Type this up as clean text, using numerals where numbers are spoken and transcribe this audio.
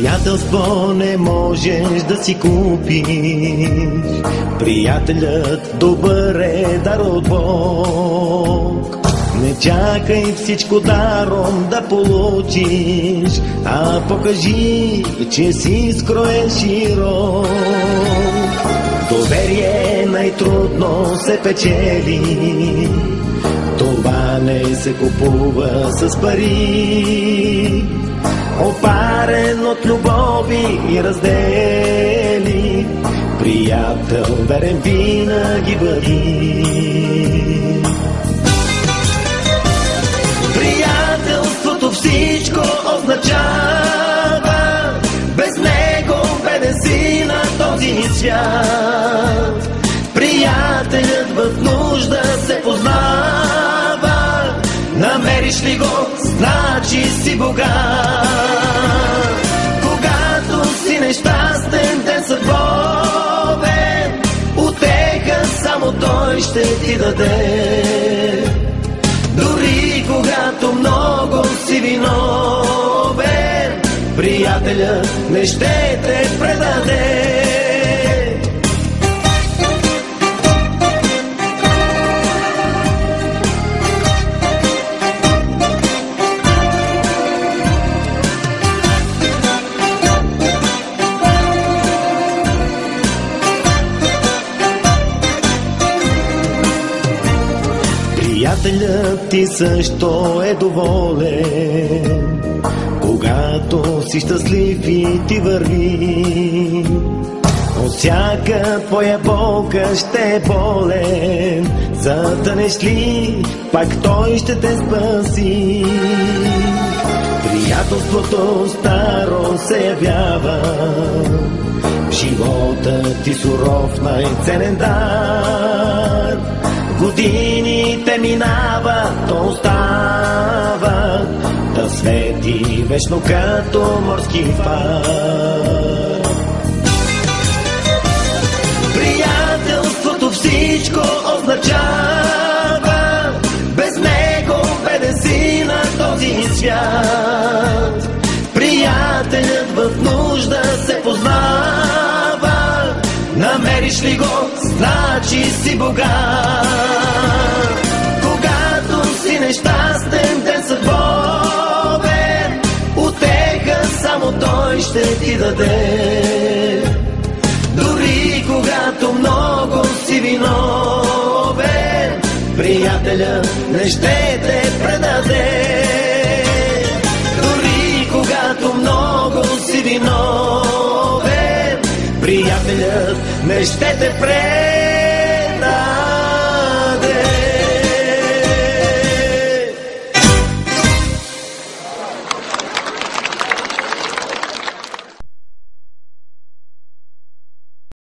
Приятелство не можеш да си купиш, приятелят добър е дар от Бог. Не чакай всичко даром да получиш, а покажи, че си скроен широк. Доверие най-трудно се печели, това не се купува с пари. Опарен от любови и раздели, приятел верен винаги бъди. Приятелството всичко означава, без него беден си на този свят. Приятелят в нужда се познава, намериш ли го, значи си богат. Когато си нещастен, ден съдбовен, утеха само той ще ти даде. Дори когато много си виновен, приятелят не ще те предаде. Приятелят ти също е доволен, когато си щастлив и ти върви. От всяка твоя болка ще е болен, затънеш ли, пак той ще те спаси. Приятелството старо се явява, в живота ти суров най-ценен дар. Годините минава, то остава да свети вечно като морски фар. Приятелството всичко означава, без него беден си на този свят. Приятелят в нужда се познава, намериш ли го, значи си богат. Когато си нещастен, ден съдбовен, утеха само той ще ти даде. Дори когато много си виновен, приятелят не ще те предаде. Дори когато много си виновен, приятелят не ще те предаде.